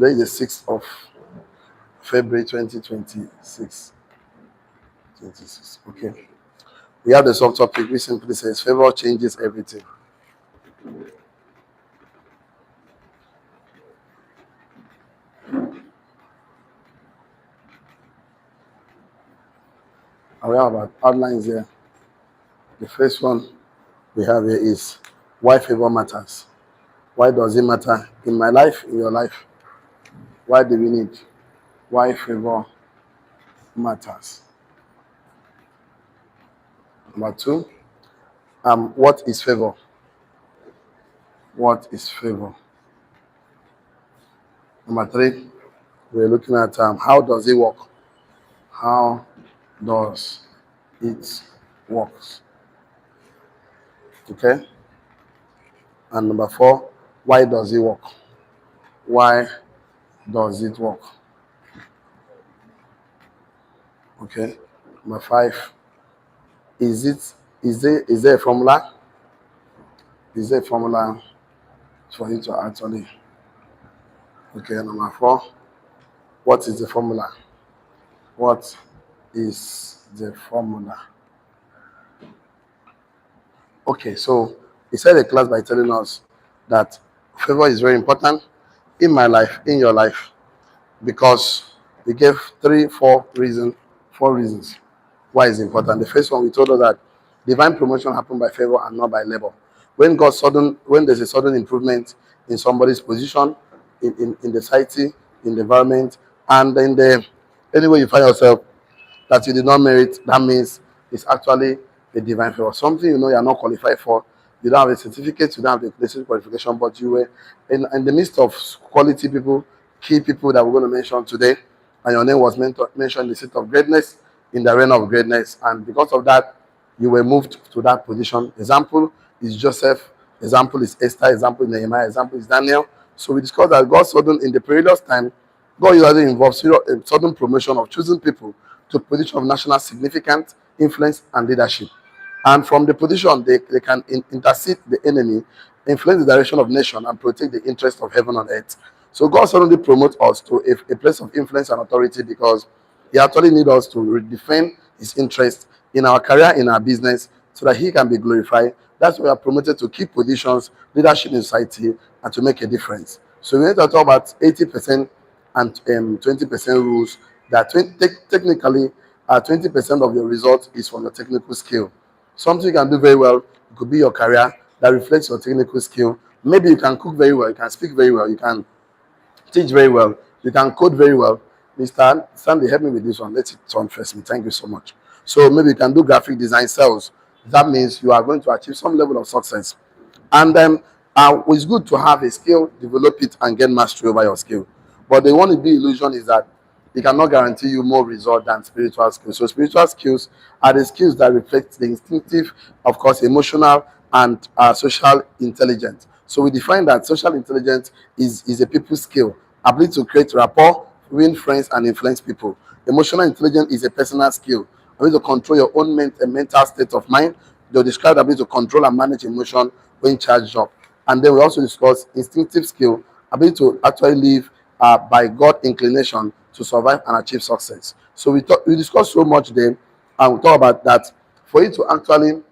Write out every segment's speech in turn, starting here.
Today is the 6th of February 2026. 26. Okay. We have the subtopic which simply says favor changes everything. And we have about outlines here. The first one we have here is why favor matters. Why does it matter in my life, in your life? Why do we need? Why favor matters. Number two, what is favor? What is favor? Number three, we're looking at how does it work? How does it work? Okay. And number four, why does it work? Why does it work? Okay. Number five, is there a formula? Is there a formula for you to actually? Okay. Number four, what is the formula? What is the formula? Okay, so he started the class by telling us that favor is very important in my life, in your life, because we gave four reasons why it's important. The first one, we told us that divine promotion happened by favor and not by labor. When there's a sudden improvement in somebody's position, in the society, in the environment, and anywhere you find yourself that you did not merit, that means it's actually a divine favor. Something you know you are not qualified for. You don't have a certificate, you don't have the necessary qualification, but you were in the midst of quality people, key people that we're going to mention today, and your name was mentioned in the seat of greatness, in the arena of greatness, and because of that, you were moved to that position. Example is Joseph, example is Esther, example is Nehemiah, example is Daniel. So we discussed that God sudden in the previous time, God usually involves sudden promotion of choosing people to position of national significance, influence, and leadership. And from the position, they can intercede the enemy, influence the direction of nation, and protect the interest of heaven on earth. So God suddenly promotes us to a place of influence and authority because He actually needs us to defend His interest in our career, in our business, so that He can be glorified. That's why we are promoted to keep positions, leadership in society, and to make a difference. So we need to talk about 80% and 20% rules that technically 20% of your result is from your technical skill. Something you can do very well, it could be your career that reflects your technical skill. Maybe you can cook very well, you can speak very well, you can teach very well, you can code very well. Mr. Sandy, help me with this one. Let it turn first. Me, thank you so much. So maybe you can do graphic design sales. That means you are going to achieve some level of success. And then it's good to have a skill, develop it, and get mastery over your skill. But the one big illusion is that it cannot guarantee you more result than spiritual skills. So spiritual skills are the skills that reflect the instinctive, of course, emotional, and social intelligence. So we define that social intelligence is a people's skill, ability to create rapport, win friends, and influence people. Emotional intelligence is a personal skill, ability to control your own mental state of mind. They'll describe the ability to control and manage emotion when charged up. And then we also discuss instinctive skill, ability to actually live by God inclination to survive and achieve success. So we discussed so much there, and we talk about that. For you to actually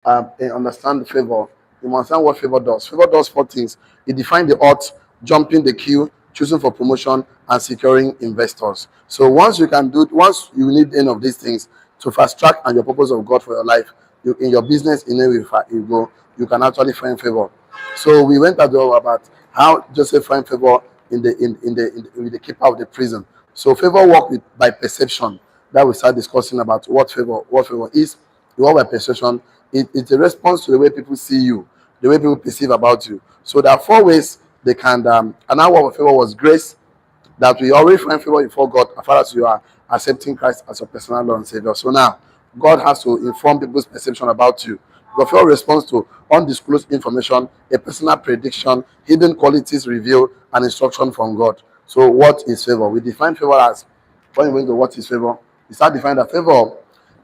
understand the favor, you must understand what favor does. Favor does four things. It defines the odds, jumping the queue, choosing for promotion, and securing investors. So once you need any of these things to fast track and your purpose of God for your life, in your business, in any way you go, you can actually find favor. So we went about how Joseph find favor with the keeper of the prison. So favor work by perception. That we start discussing about what favor is. You work by perception. It's a response to the way people see you, the way people perceive about you. So there are four ways they can. Another one of favor was grace, that we already find favor before God as far as you are accepting Christ as your personal Lord and Savior. So now God has to inform people's perception about you. Your favor responds to undisclosed information, a personal prediction, hidden qualities revealed, and instruction from God. So what is favor? We define favor as, when we go to what is favor, we start defining that favor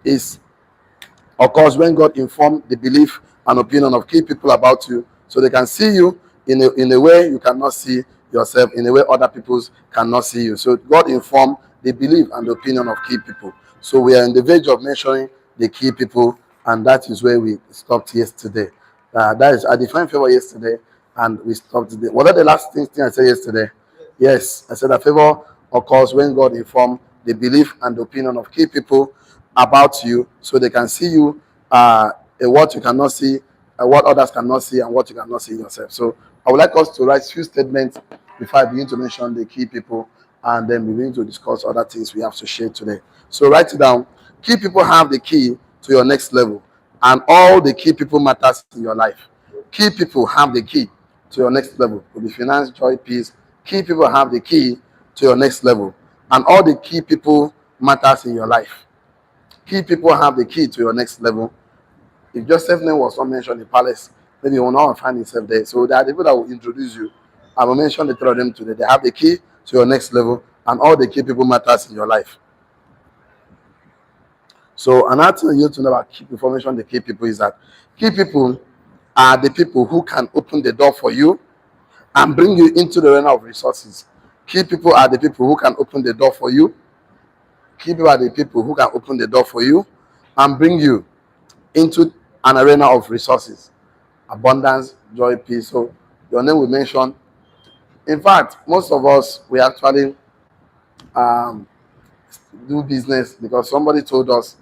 is occurs when God informs the belief and opinion of key people about you, so they can see you in a way you cannot see yourself in a way other people cannot see you. So God informed the belief and the opinion of key people. So we are in the verge of mentioning the key people, and that is where we stopped yesterday. That is, I defined favor yesterday, and we stopped today. What are the last things I said yesterday? Yes, I said that favor occurs when God informs the belief and the opinion of key people about you, so they can see you, what you cannot see, what others cannot see, and what you cannot see yourself. So I would like us to write few statements before I begin to mention the key people, and then we begin to discuss other things we have to share today. So write it down. Key people have the key to your next level, and all the key people matters in your life. Key people have the key to your next level. Could be finance, joy, peace. Key people have the key to your next level, and all the key people matters in your life. Key people have the key to your next level. If Joseph's name was not mentioned in the palace, maybe you will not find himself there. So there are the people that will introduce you. I will mention the three of them today. They have the key to your next level, and all the key people matters in your life. So another thing you need to know about key information, the key people, is that key people are the people who can open the door for you and bring you into the arena of resources. Key people are the people who can open the door for you. Key people are the people who can open the door for you and bring you into an arena of resources, abundance, joy, peace. So your name will mention. In fact, most of us, we actually um, do business because somebody told us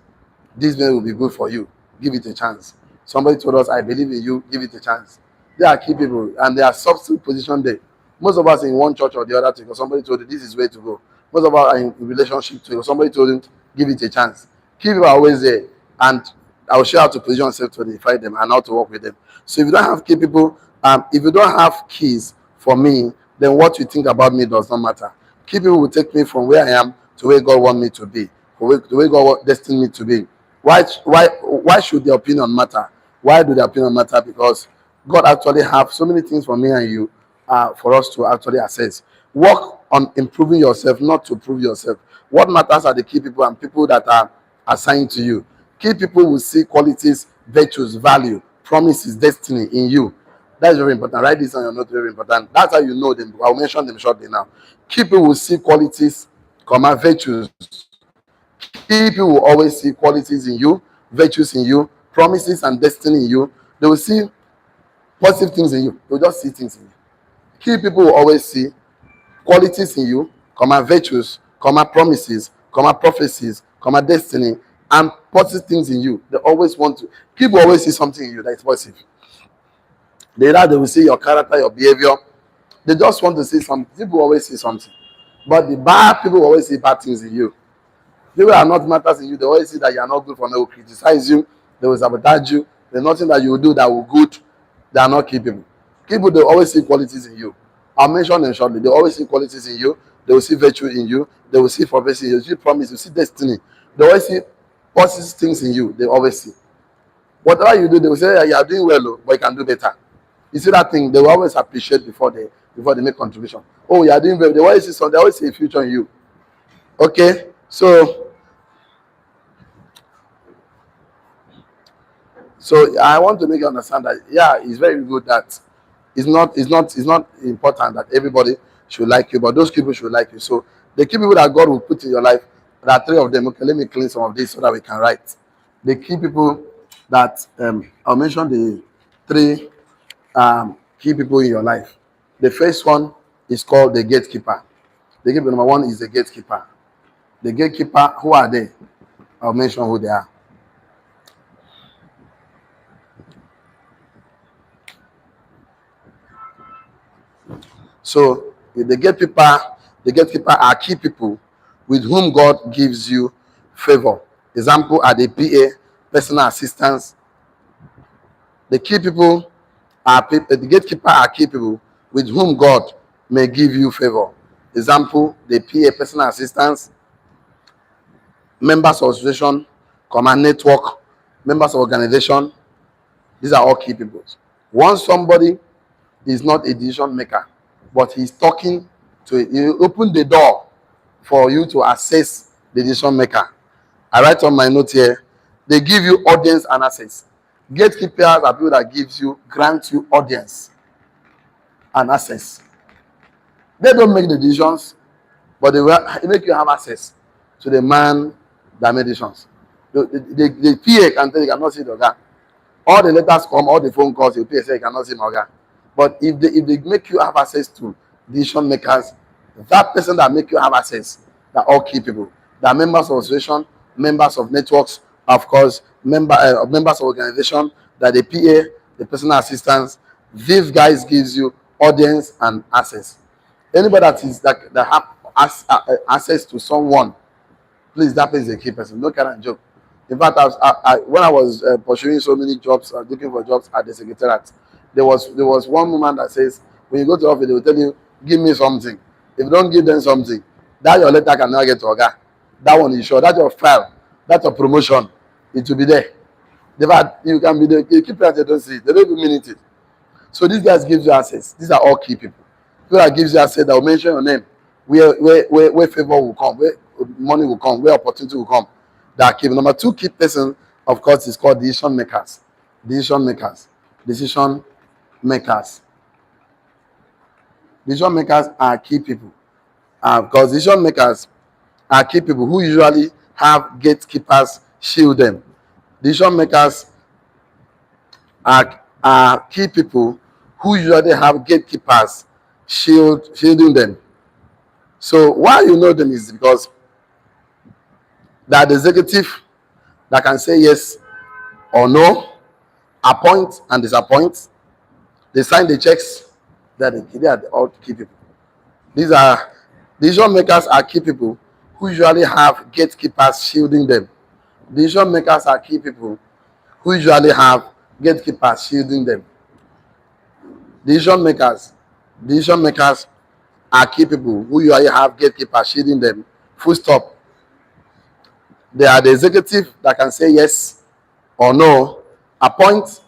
this business will be good for you. Give it a chance. Somebody told us, I believe in you. Give it a chance. They are key people, and they are substitute position there. Most of us in one church or the other thing, because somebody told you this is where to go. Most of us are in relationship to you. Somebody told you, give it a chance. Key people are always there, and I will share how to position yourself to identify them and how to work with them. So if you don't have key people, if you don't have keys for me, then what you think about me does not matter. Key people will take me from where I am to where God wants me to be, the way God destined me to be. Why should the opinion matter? Why do the opinion matter? Because God actually have so many things for me and you, for us to actually assess. Work on improving yourself, not to prove yourself. What matters are the key people and people that are assigned to you. Key people will see qualities, virtues, value, promises, destiny in you. That's very important. Write this on your note, very important. That's how you know them. I'll mention them shortly now. Key people will see qualities, virtues. Key people will always see qualities in you, virtues in you, promises and destiny in you. They will see positive things in you. They will just see things in you. Key people will always see qualities in you, virtues, promises, prophecies, destiny, and positive things in you. They always want to. People always see something in you that is positive. They will see your character, your behavior. They just want to see something. People always see something. But the bad people always see bad things in you. People are not matters in you. They always see that you are not good for them. They will criticize you. They will sabotage you. There's nothing that you will do that will good. They are not key people. People, they always see qualities in you. I'll mention them shortly. They always see qualities in you. They will see virtue in you. They will see prophecy. They will see promise. They will see destiny. They always see positive things in you. They always see. Whatever you do, they will say, yeah, you are doing well, but you can do better. You see that thing, they will always appreciate before they make contribution. Oh, you are doing well. They always see something. They always see a future in you. Okay, so I want to make you understand that it's very good that it's not important that everybody should like you, but those people should like you. So the key people that God will put in your life, there are three of them. Okay, let me clean some of this so that we can write. The key people that I'll mention the three key people in your life. The first one is called the gatekeeper. The gatekeeper number one is the gatekeeper. The gatekeeper, who are they? I'll mention who they are. So the gatekeeper are key people with whom God gives you favor. Example are the PA, personal assistants. The key people the gatekeeper are key people with whom God may give you favor. Example, the PA, personal assistants, members of association, command network, members of organization. These are all key people. Once somebody is not a decision maker, but he's talking to you, open the door for you to assess the decision maker. I write on my note here, they give you audience and access. Gatekeepers are people that grant you audience and access. They don't make the decisions, but they make you have access to the man that made decisions. The PA can tell you cannot see the guy. All the letters come, all the phone calls, the PA say you cannot see my guy. But if they make you have access to decision makers, that person that make you have access, that all key people, that members of association, members of networks, of course, members of organization, that the PA, the personal assistants, these guys gives you audience and access. Anybody that have access to someone, please, that person is a key person. No kind of joke. In fact, when I was pursuing so many jobs, looking for jobs at the secretariat, there was one woman that says, when you go to office, they will tell you, give me something. If you don't give them something, that your letter cannot get to Oga. That one is sure. That's your file. That's your promotion. It will be there. In fact, you can be the keeper, they don't see it. They don't even mean it. So these guys gives you access. These are all key people. People that gives you access, that will mention your name, where favor will come, where money will come, where opportunity will come. That key. Number two key person, of course, is called decision makers. Decision makers. Decision makers. Decision makers are key people. Because decision makers are key people who usually have gatekeepers shield them. Decision makers are key people who usually have gatekeepers shielding them. So why you know them is because they are the executive that can say yes or no, appoint and disappoint. They sign the checks. They are all key people. These are decision makers are key people who usually have gatekeepers shielding them. Decision makers are key people who usually have gatekeepers shielding them. Decision makers are key people who usually have gatekeepers shielding them. Full stop. They are the executive that can say yes or no, appoint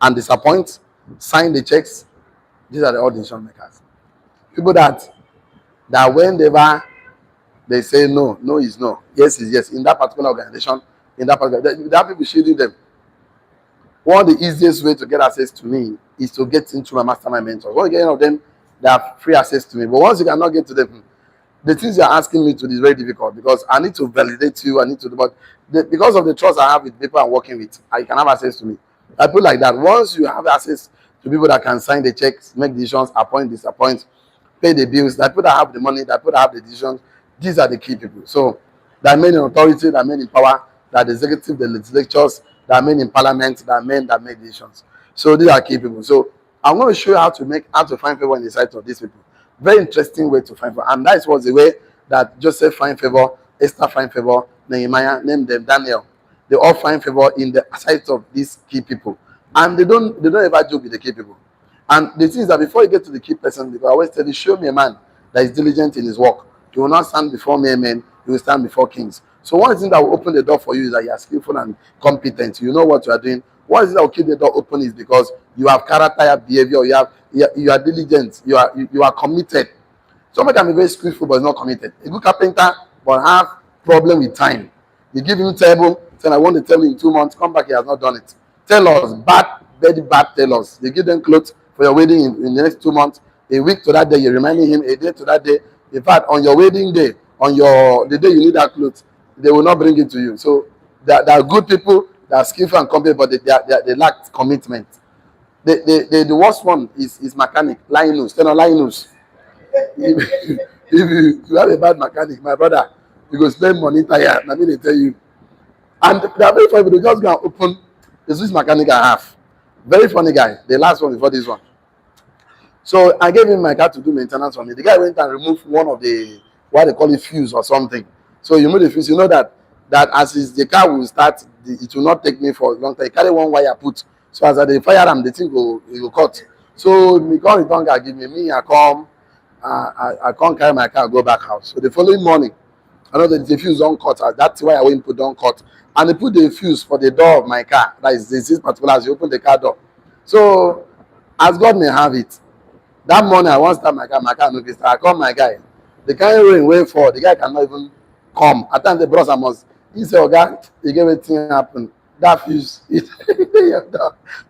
and disappoint, sign the checks. These are the all decision makers. People that whenever they say no, no is no, yes is yes. In that particular organization, in that particular, there are people shielding them. One of the easiest way to get access to me is to get into my mastermind mentors. Once you get any of them, they have free access to me. But once you cannot get to them, the things you're asking me to do is very difficult because I need to validate you. I need to do, but because of the trust I have with people I'm working with, I can have access to me. I put like that. Once you have access to people that can sign the checks, make decisions, appoint, disappoint, pay the bills, that people that have the money, that people that have the decisions, these are the key people. So there are men in authority, there are men in power, there are the executive, the legislatures, there are men in parliament, there are men that make decisions. So these are key people. So I'm going to show you how to find favor in the sight of these people. Very interesting way to find favor. And that was the way that Joseph find favor, Esther find favor, Nehemiah, name them, Daniel. They all find favor in the sight of these key people. And they don't ever joke with the key people. And the thing is that before you get to the key person, because I always tell you, show me a man that is diligent in his work. You will not stand before mere men, you will stand before kings. So one thing that will open the door for you is that you are skillful and competent. You know what you are doing. One thing that will keep the door open is because you have character, you have behavior, you are diligent, you are committed. Somebody can be very skillful but is not committed. A good carpenter but have problem with time. You give him table, say I want to tell you in 2 months, come back, he has not done it. Tell us, very bad tailors. You give them clothes for your wedding in the next 2 months. A week to that day, you're reminding him, a day to that day. In fact, on your wedding day, the day you need that clothes, they will not bring it to you. So there are good people that are skillful and competent, but they lack commitment. The worst one is mechanic, Linus. Linus. If you have a bad mechanic, my brother, you go spend money tired. I mean, they tell you. And they are very funny, but they just go and open this mechanic I have. Very funny guy. The last one before this one. So I gave him my car to do maintenance for me. The guy went and removed one of the, what they call it, fuse or something. So you move the fuse, you know that as the car will start, it will not take me for a long time. I carry one wire put. So as I fire them, the thing will cut. So me call return guy give me, I come, I can't carry my car, go back house. So the following morning, I know that the fuse don't cut. That's why I went put don't cut. And they put the fuse for the door of my car. That is this particular as you open the car door. So as God may have it, that morning I want to start my car no fit start. I call my guy. The kind of rain way for the guy cannot even come. At times the brother must. He say, "Oga, you get wetin happen. That fuse,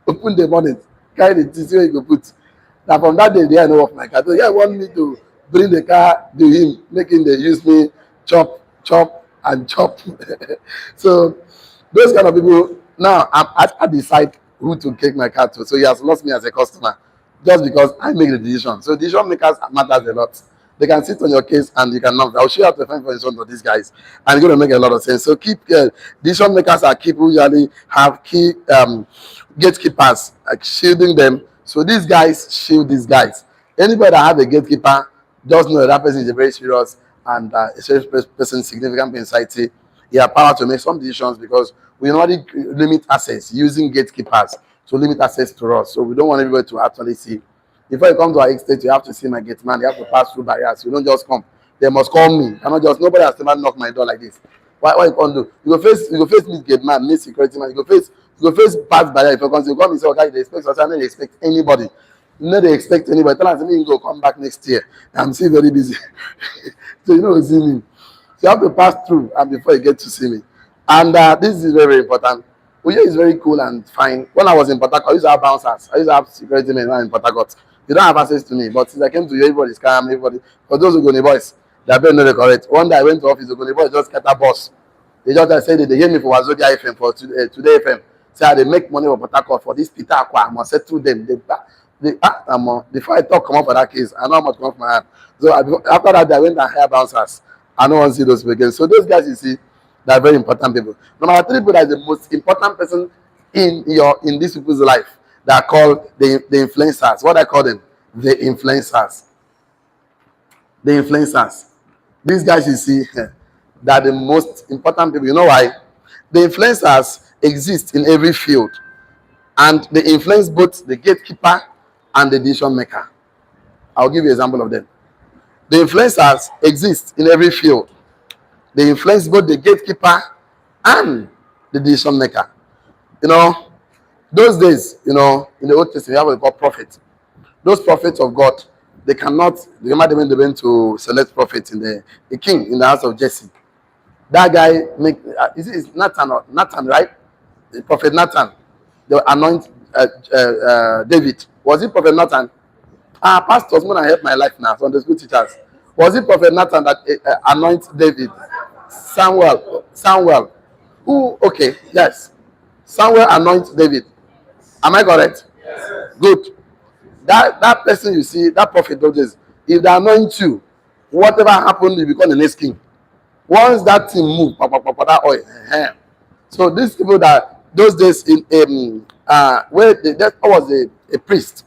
open the bonnet, carry the things where you go put." Now from that day, I know of my car. So yeah, want me to bring the car to him, making they use me, chop, chop, and chop. So those kind of people, now I decide who to take my car to. So he has lost me as a customer just because I make the decision. So decision makers matters a lot. They can sit on your case and you cannot. I'll show you how to find for instance of these guys, and it's going to make a lot of sense. So keep decision makers are people usually have key gatekeepers like shielding them. So these guys shield these guys. Anybody that have a gatekeeper just know that that person is a very serious and a serious person, significant anxiety. He has power to make some decisions because we normally limit access using gatekeepers to limit access to us. So we don't want everybody to actually see. Before you come to our estate, you have to see my gate man. You have to pass through barriers. You don't just come. They must call me. You cannot just, nobody has ever knocked my door like this. Why you can't do? You go face meet gate man, meet security man. You go face pass barrier. If you come and say, okay, they expect us, they expect anybody. No, they expect anybody. Tell them, me go come back next year. I'm still very busy. So you know what I mean. So you have to pass through and before you get to see me. And this is very, very important. Uyo is very cool and fine. When I was in Port Harcourt, I used to have bouncers. I used to have security men in Port Harcourt. You don't have access to me. But since I came to you, everybody's calm, everybody. For those who go the boys, they better know the correct. One day I went to office, the boys just get a boss. They just said they hear me for Wazobia FM, for Today FM. Say they make money for Port Harcourt for this Peter Aqua. I must settle them. Before I talk come up for that case, I know how much come off my hand. So after that, I went and hired bouncers. I don't want to see those people again. So those guys, you see, they're very important people. Number three people that is the most important person in these people's life. They are called the influencers. What I call them? The influencers. The influencers. These guys, you see, they are the most important people. You know why? The influencers exist in every field. And they influence both the gatekeeper and the decision maker. I'll give you an example of them. The influencers exist in every field. They influence both the gatekeeper and the decision maker. You know, those days, you know, in the Old Testament, we have what we call prophets. Those prophets of God, they remember when they went to select prophets in the king in the house of Jesse. That guy, is Nathan, right? The prophet Nathan, the anoint David. Was it prophet Nathan? Pastors, want to help my life now. So the school teachers. Was it prophet Nathan that anoints David? Samuel. Who? Okay, yes. Samuel anoints David. Am I correct? Yes. Good. That person you see, that prophet those days, if they anoint you, whatever happened, you become the next king. Once that thing move, that oil. So these people that those days in where that was a priest.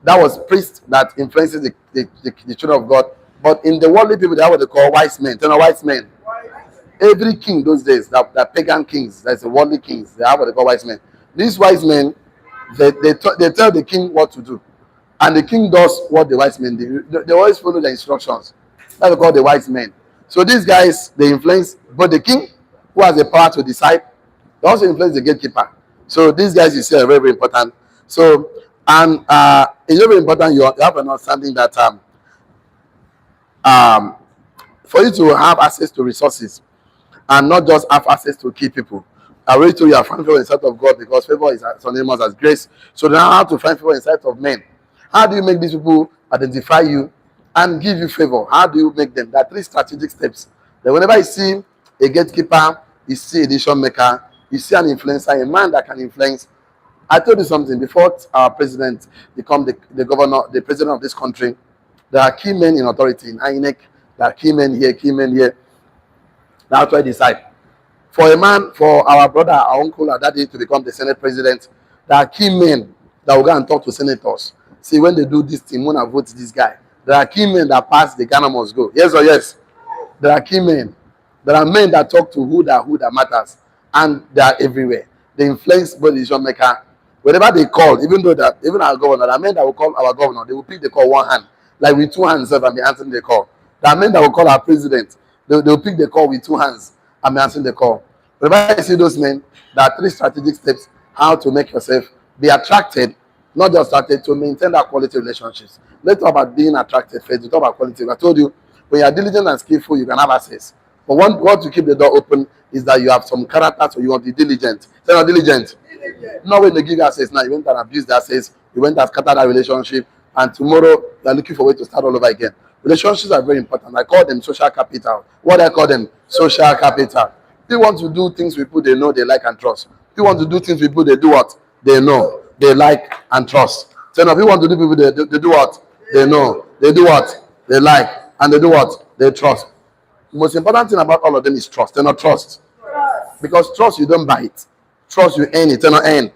That was priest that influences the children of God. But in the worldly people, they have what they call wise men. You know, wise men. Every king those days, the pagan kings, that's the worldly kings, they have what they call wise men. These wise men, they tell the king what to do. And the king does what the wise men do. They always follow the instructions. That's called the wise men. So these guys, they influence both the king, who has the power to decide. They also influence the gatekeeper. So these guys, you see, are very, very important. So, and it's very important you have an understanding that for you to have access to resources and not just have access to key people. I already told you I find favor in sight of God because favor is synonymous as grace. So now how to find favor in sight of men. How do you make these people identify you and give you favor? How do you make them? There are three strategic steps. That whenever you see a gatekeeper, you see a decision maker, you see an influencer, a man that can influence. I told you something before our president become the governor, the president of this country. There are key men in authority in INEC. There are key men here. That's why I decide. For a man, for our brother, our uncle, our daddy to become the Senate president, there are key men that will go and talk to senators. See, when they do this thing, when I vote this guy, there are key men that pass the Ghana must go. Yes or yes? There are key men. There are men that talk to who that matters. And they are everywhere. They influence both decision maker. Whenever they call, even our governor, there are men that will call our governor, they will pick the call one hand, like with two hands and be answering the call. There are men that will call our president. They will pick the call with two hands and be answering the call. Whenever I see those men, there are three strategic steps how to make yourself be attracted, not just attracted, to maintain that quality relationships. Let's talk about being attracted first. We talk about quality. I told you, when you are diligent and skillful, you can have access. But what to keep the door open is that you have some character, so you want to be diligent. Say not diligent. Not when they give you access now, you went and abuse the access, you went and scatter that relationship, and tomorrow you are looking for a way to start all over again. Relationships are very important. I call them social capital. What I call them? Social capital. People want to do things with people they know, they like, and trust. People want to do things with people they do what? They know, they like, and trust. So now people want to do people they do what? They know, they do what? They like, and they do what? They trust. The most important thing about all of them is trust. They not trust. Because trust, you don't buy it. Trust, you earn it. They not earn.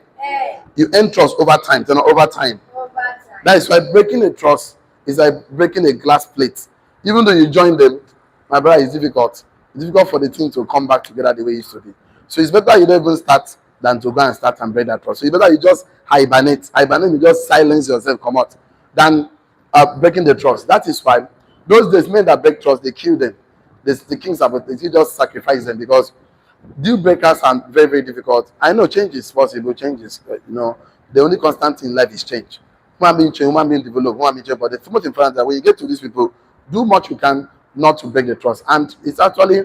You earn trust over time. They not over time. That is why breaking a trust is like breaking a glass plate. Even though you join them, my brother, it's difficult. It's difficult for the team to come back together the way it used to be. So it's better you don't even start than to go and start and break that trust. So it's better you just hibernate. Hibernate, you just silence yourself, come out, than breaking the trust. That is why those days men that break trust, they kill them. The kings about it, you just sacrifice them because deal breakers are very, very difficult. I know change is possible, change is, the only constant in life is change. Human being change, human being develop, human being change. But the most important that when you get to these people, do much you can not to break the trust. And it's actually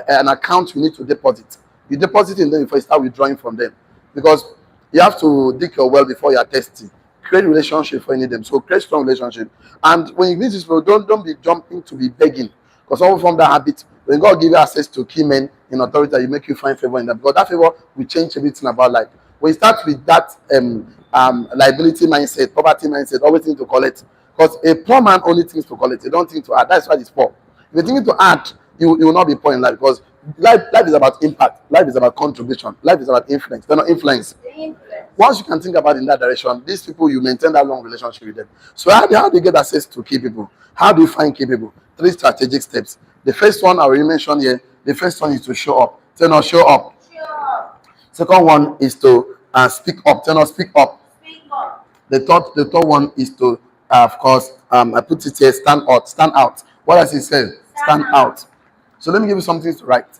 an account you need to deposit. You deposit in them before you start withdrawing from them. Because you have to dig your well before you are thirsty. Create relationship before you need them. So create strong relationship. And when you meet these people, don't be jumping to be begging. Because someone from that habit, when God give you access to key men in authority, you make you find favor in that. Because that favor will change everything about life. When you start with that liability mindset, poverty mindset, always think to collect. Because a poor man only thinks to collect. He don't think to add. That's why he's poor. If you're thinking to add, you will not be poor in life. Because life is about impact. Life is about contribution. Life is about influence. They're not influence. Once you can think about it in that direction, these people, you maintain that long relationship with them. So how do you get access to key people? How do you find key people? 3 strategic steps. The first one I already mentioned here. The first one is to show up. Tell not show up. Second one is to speak up. Tell not speak up. The third one is to, of course, I put it here, stand out. Stand out. What does it say? Stand out. So let me give you something to write.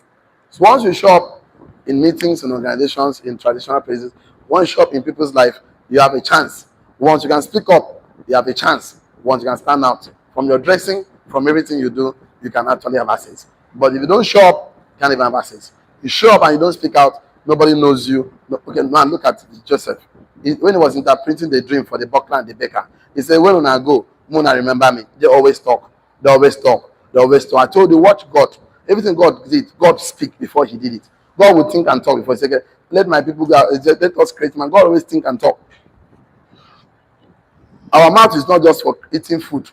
So once you show up in meetings and organizations, in traditional places, once you show up in people's life, you have a chance. Once you can speak up, you have a chance. Once you can stand out. From your dressing, from everything you do, you can actually have access. But if you don't show up, you can't even have access. You show up and you don't speak out, nobody knows you. No, okay, man, look at Joseph. When he was interpreting the dream for the buckler and the baker, he said, when I go, Mona remember me. They always talk. They always talk. They always talk. I told you, watch God. Everything God did, God speak before he did it. God would think and talk before he said, let my people go. Let us create man. God always think and talk. Our mouth is not just for eating food.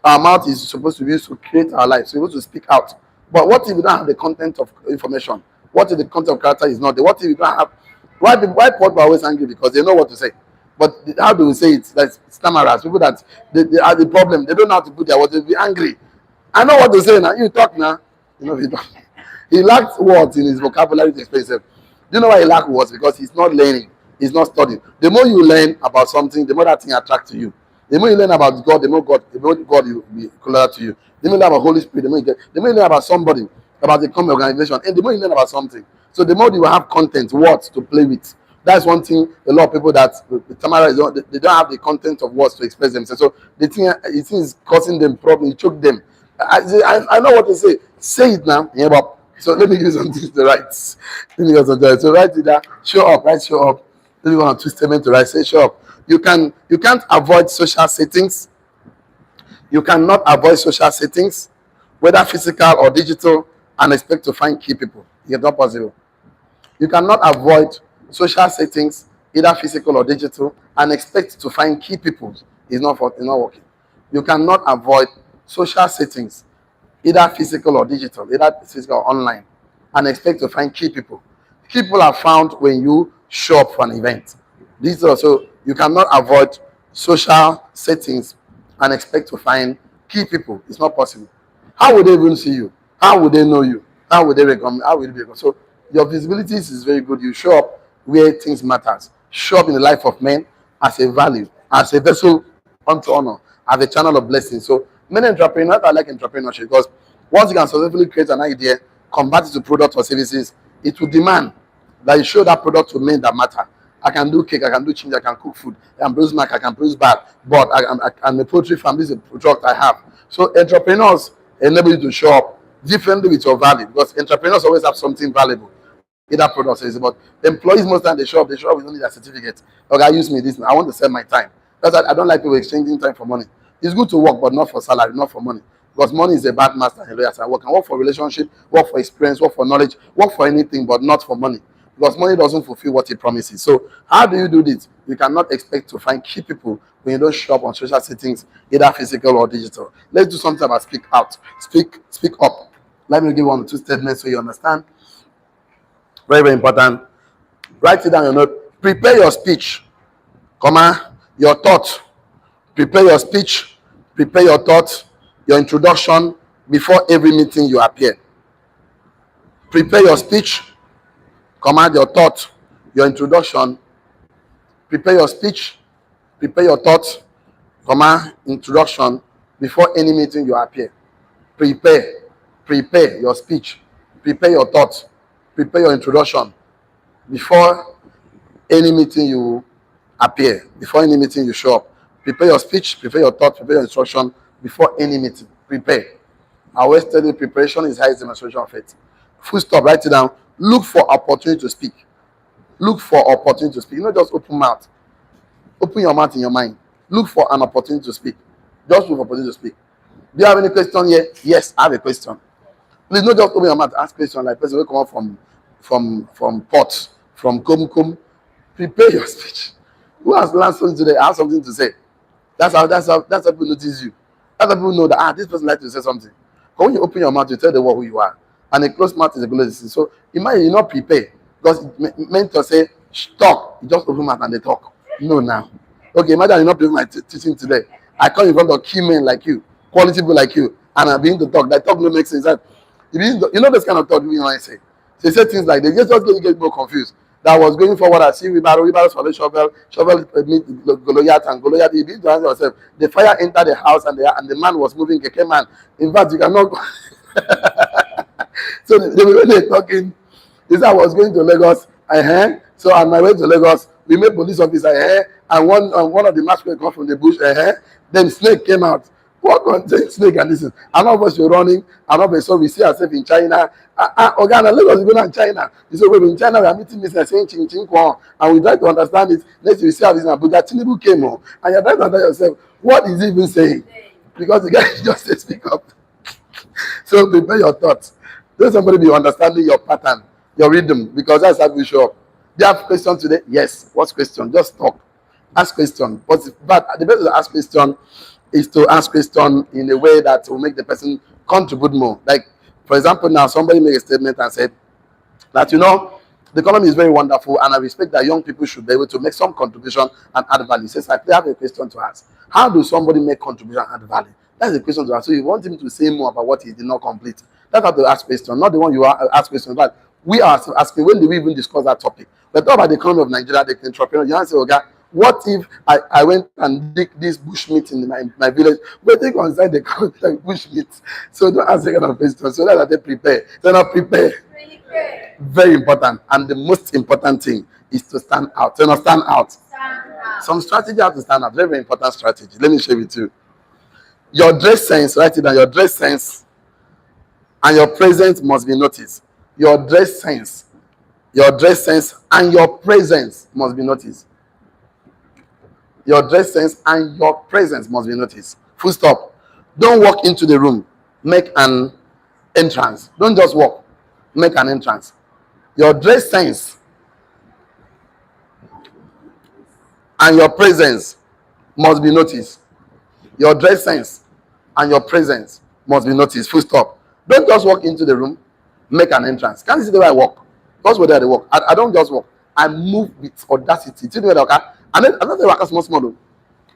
Our mouth is supposed to be used to create our lives. So we're supposed to speak out. But what if we don't have the content of information? What if the content of character is not there? What if we don't have... Why people are always angry? Because they know what to say. But how do we say it? Like stammerers, people that they are the problem. They don't know how to put their words. They'll be angry. I know what to say now. You talk now. He don't. He lacked words in his vocabulary to express himself. Do you know why he lacked words? Because he's not learning. He's not studying. The more you learn about something, the more that thing attracts to you. The more you learn about God, the more God will be closer to you. The more you learn about Holy Spirit, the more you learn about somebody, about the common organization, and the more you learn about something. So the more you will have content, words to play with. That's one thing. A lot of people that the Tamara they don't have the content of words to express themselves. So the thing is causing them problem. It choke them. I know what to say. Say it now. Yeah, but so let me use something to write. Let me use something to write. So write it down. Show up. Write show up. Let me go on 2 statements to write. Say show up. You can't avoid social settings. You cannot avoid social settings, whether physical or digital, and expect to find key people. It's not possible. You cannot avoid social settings, either physical or digital, and expect to find key people. It's not working. You cannot avoid social settings, either physical or digital, either physical or online, and expect to find key people. Key people are found when you show up for an event. This is also, you cannot avoid social settings and expect to find key people. It's not possible. How would they even see you? How would they know you? How would they recommend? How will it be? So your visibility is very good. You show up where things matters. Show up in the life of men as a value, as a vessel unto honor, as a channel of blessing. So many entrepreneurs are like entrepreneurship because once you can successfully create an idea, convert it to product or services, it will demand that you show that product to men that matter. I can do cake, I can do change, I can cook food, I can produce milk, I can produce bag, but I'm a poultry farm, this is a product I have. So entrepreneurs enable you to show up differently with your value because entrepreneurs always have something valuable. Either product or but employees most time they show up with only their certificate. Okay, use me this. I want to sell my time. That's why I don't like people exchanging time for money. It's good to work, but not for salary, not for money. Because money is a bad master. Hello, yes, I work. Can work for relationship, work for experience, work for knowledge, work for anything, but not for money. Because money doesn't fulfill what it promises. So how do you do this? You cannot expect to find key people when you don't show up on social settings, either physical or digital. Let's do something about speak out. Speak up. Let me give 1 or 2 statements so you understand. Very, very important. Write it down your note. Prepare your speech, your thoughts. Prepare your speech, prepare your thoughts, your introduction before every meeting you appear. Prepare your speech, your thoughts, your introduction. Prepare your speech, prepare your thoughts, introduction before any meeting you appear. Prepare your speech, prepare your thoughts, prepare your introduction before any meeting you appear, before any meeting you show up. Prepare your speech, prepare your thoughts, prepare your instruction before any meeting. Prepare. I always tell you, preparation is highest demonstration of it. Full stop, write it down. Look for opportunity to speak. Look for opportunity to speak. You know, just open mouth. Open your mouth in your mind. Look for an opportunity to speak. Just look for opportunity to speak. Do you have any question here? Yes, I have a question. Please not just open your mouth, ask question like person will come out from pots, from kum. Prepare your speech. Who has learned something today? I have something to say. That's how people notice you. That's how people know that this person likes to say something. But when you open your mouth, you tell the world who you are. And a closed mouth is a closed decision. So imagine you're not prepared. Because it meant to say, talk. You just open mouth and they talk. No, now. Okay, imagine you're not preparing my teaching today. I come in front of key men like you, quality people like you, and I begin to talk. That talk no make sense. You know this kind of talk you want to say. So they say things like, they just get more confused. That was going forward, I see wheelbarrows for the shovel meet Goliath, and Goliath, you begin to answer yourself. The fire entered the house, and the man was moving, keke man. In fact, you cannot go. So when they're talking, this I was going to Lagos, so on my way to Lagos, we met police officer, and one of the masquerade come from the bush, then snake came out. What contains snake and this is? And all of us were running, and all of us, so we see ourselves in China. Organa, Lagos is going to China. He said, well, in China, we are meeting business saying ching ching kwang, and we try to understand it. Next, we see how this is, but that Tinubu came on, and you're trying to understand yourself, what is he even saying? Because the guy just said, speak up. So prepare your thoughts. Let somebody be understanding your pattern, your rhythm, because that's how we show up. Do you have questions today? Yes. What's question? Just talk. Ask question. But the best way to ask question is to ask question in a way that will make the person contribute more. Like, for example, now somebody made a statement and said that, the economy is very wonderful, and I respect that young people should be able to make some contribution and add value. He says, I have a question to ask. How do somebody make contribution and add value? That's the question to ask. So you want him to say more about what he did not complete. That's how to ask question, not the one you ask question. But we are asking, when do we even discuss that topic? We talk about the economy of Nigeria, the entrepreneur. You answer, okay, what if I went and dig this bushmeat in my village? But they concern the bushmeat. So don't ask that kind of question. So that they prepare. They're not prepared. Very important. And the most important thing is to stand out. So not stand out. Some strategy have to stand out. Very, very important strategy. Let me share with you. Your dress sense, write it down. Your dress sense and your presence must be noticed. Your dress sense and your presence must be noticed. Your dress sense and your presence must be noticed. Full stop. Don't walk into the room. Make an entrance. Don't just walk. Make an entrance. Your dress sense and your presence must be noticed. Your dress sense and your presence must be noticed. Full stop. Don't just walk into the room. Make an entrance. Can't you see the way I walk? That's where they walk. I don't just walk. I move with audacity. See the way I walk? And then another walk small.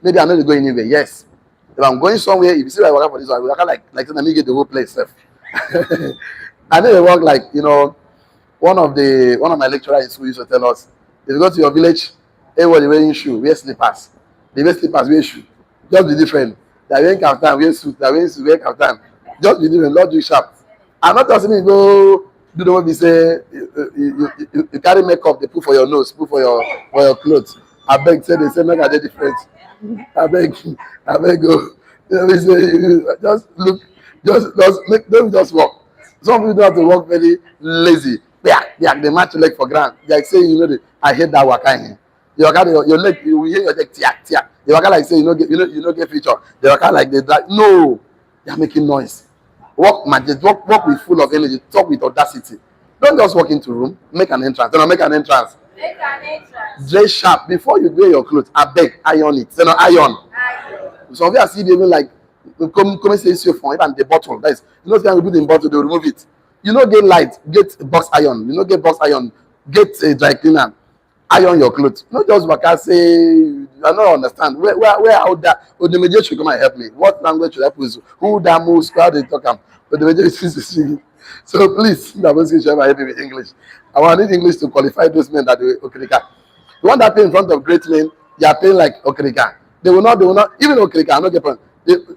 Maybe I'm not going anywhere. Yes. If I'm going somewhere, if you see I walk for this, I walk like let me get the whole place. And then they walk like, one of my lecturers in school used to tell us, if you go to your village, everybody wearing shoe, wear slippers. They wear slippers, wear shoe. Just be different. They're wearing kaftan, wear suit. They're wearing suit, wear kaftan. Just be different. Not do sharp. I'm not telling me go do the one we say you carry makeup, they put for your nose, put for your clothes. I beg, say they say make a difference. I beg go. Just look, don't just walk. Some people don't have to walk very lazy. They match your leg for ground. Like say, I hate that waka here. Your leg, you hear your leg tiak. The waka like say you know get feature. The waka like they drag. No, They are making noise. Walk magic, walk with full of energy, talk with audacity. Don't just walk into room, make an entrance. Then make an entrance. Make an entrance. Dress sharp before you wear your clothes. I beg, iron it. Then iron. Some of you are still even like come say your phone, even the bottle. That is, you know, when you put in bottle, they remove it. You know, get light, get box iron. You know, get box iron, get a dry cleaner, iron your clothes. Not just because say I don't understand. Where out that? Oh, the major should come and help me. What language should I put? Who that moves? How they talk? But the major is speaking. So please, I'm going to help me with English. I want need English to qualify those men that do Okrika. The one that pay in front of great men, they are paying like Okrika. They will not, even Okrika, I'm not getting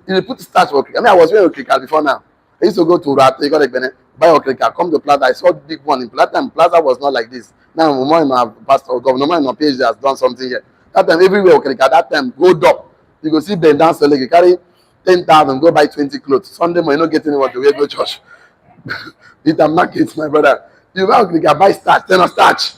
they put starch for Okrika. I mean, I was wearing Okrika before now. I used to go to Rat, buy Okrika, come to Plaza. I saw big one in Plaza. Time Plaza was not like this. Now, more in our pastor, governor, more in our PhD has done something here. That time, everywhere Okrika, that time, go up. You go see Ben dance, you carry 10,000, go buy 20 clothes. Sunday morning, you don't get anyone to wear, go church. Peter market, my brother. You buy Okrika, buy starch, then starch.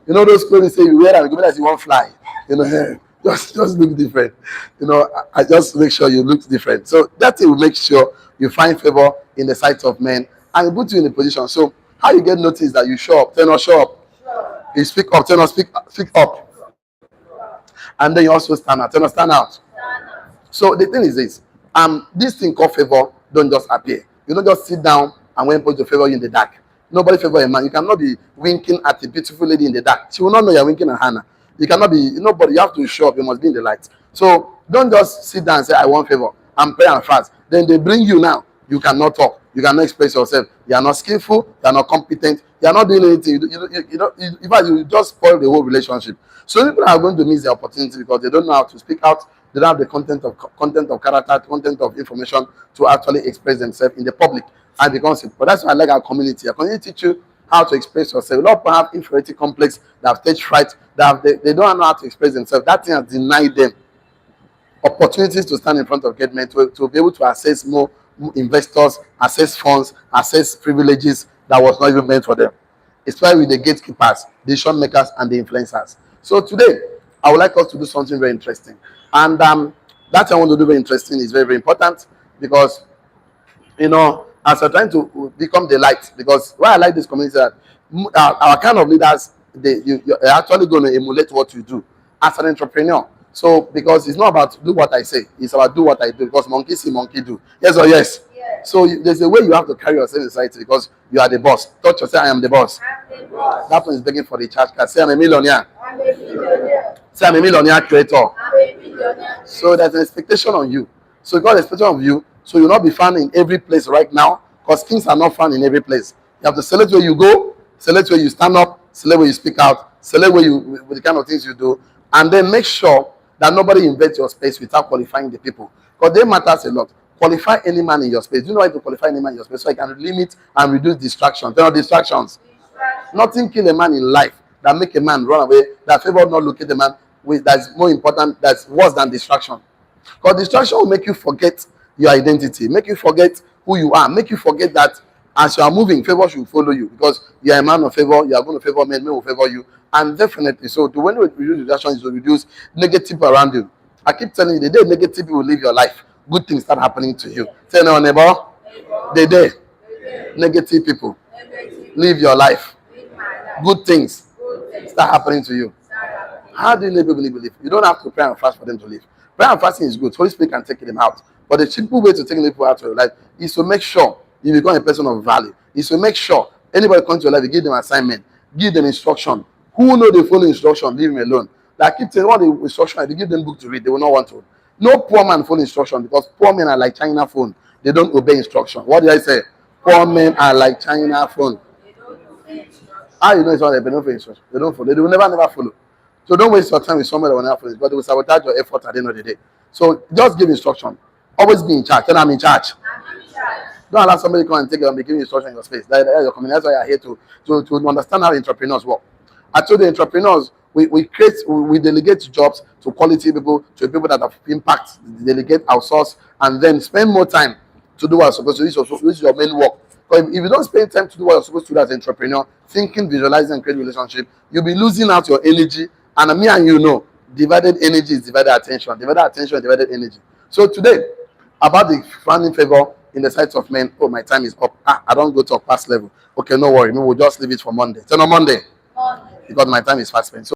You know those clothes say you wear and you go like you won't fly. You know, just look different. You know, I just make sure you look different. So that will make sure you find favor in the sight of men and it puts you in a position. So how you get noticed that you show up, turn or show up. You speak up, turn or speak up. And then you also stand out, turn or stand out. So the thing is this thing called favor don't just appear. You don't just sit down and when people to favor you in the dark. Nobody favor a man. You cannot be winking at a beautiful lady in the dark. She will not know you're winking at Hannah. You cannot be nobody. You have to show up. You must be in the light. So don't just sit down and say, I want favor and pray and fast. Then they bring you now. You cannot talk. You cannot express yourself. You are not skillful. You are not competent. You are not doing anything. In fact, you just spoil the whole relationship. So people are going to miss the opportunity because they don't know how to speak out. They don't have the content of character, content of information to actually express themselves in the public. And becomes it. But that's why I like our community. Our community teach you how to express yourself. A lot of people have inferiority complex, they have stage fright, they don't know how to express themselves. That thing has denied them opportunities to stand in front of government, to be able to access more investors, access funds, access privileges that was not even meant for them. Especially with the gatekeepers, decision makers, and the influencers. So today, I would like us to do something very interesting. And that I want to do very interesting is very, very important because, you know, as we're trying to become the light, because why I like this community is that our kind of leaders, you're actually going to emulate what you do as an entrepreneur. So, because it's not about do what I say, it's about do what I do, because monkey see, monkey do. Yes or yes? Yes. So, there's a way you have to carry yourself in society because you are the boss. Touch yourself, I am the boss. I'm the boss. That one is begging for the charge card. Say, I'm a millionaire. I'm a millionaire. Say, I'm a millionaire creator. I'm a millionaire. So, there's an expectation on you. So, God has expectation of you. So you'll not be found in every place right now because things are not found in every place. You have to select where you go, select where you stand up, select where you speak out, select where you with the kind of things you do, and then make sure that nobody invades your space without qualifying the people. Because they matters a lot. Qualify any man in your space. Do you know how to qualify any man in your space so you can limit and reduce distractions? There are distractions. Nothing kill a man in life that make a man run away, that favor not locate the man that's more important, that's worse than distraction. Because distraction will make you forget your identity, make you forget who you are, make you forget that as you are moving, favor should follow you because you are a man of favor, you are going to favor men will favor you, and definitely so the way we reduce distraction is to reduce negative around you. I keep telling you, the day negative will leave your life, good things start happening to you. Say no, neighbor. The day negative people leave your life, good things start happening to you. How do you let people believe? You don't have to pray and fast for them to leave. Prayer and fasting is good. Holy Spirit can take them out. But the simple way to take people out of your life is to make sure you become a person of value. Is to make sure anybody comes to your life, you give them assignment, give them instruction. Who know they follow instruction, leave them alone. Like keep telling what the instruction, if you give them book to read, they will not want to. No poor man follow instruction because poor men are like China phone. They don't obey instruction. What did I say? Poor men are like China phone. How you know it's not they don't follow instruction? They don't follow. They will never follow. So don't waste your time with somebody that will never follow, because they will sabotage your effort at the end of the day. So just give instruction. Always be in charge. Tell them I'm in charge. Don't allow somebody to come and take you and be giving instruction in your space. That's your community. That's why you're here to understand how entrepreneurs work. I told the entrepreneurs, we delegate jobs to quality people, to people that have impact, delegate, outsource, and then spend more time to do what you're supposed to do. This is your main work. Because if you don't spend time to do what you're supposed to do as an entrepreneur, thinking, visualizing, and creating relationship, you'll be losing out your energy. And me and you know, divided energy is divided attention. Divided attention is divided energy. So today, about the finding favor in the sight of men. Oh, my time is up. I don't go to a past level. Okay, no worry. We will just leave it for Monday. So on Monday, because my time is fast spent. So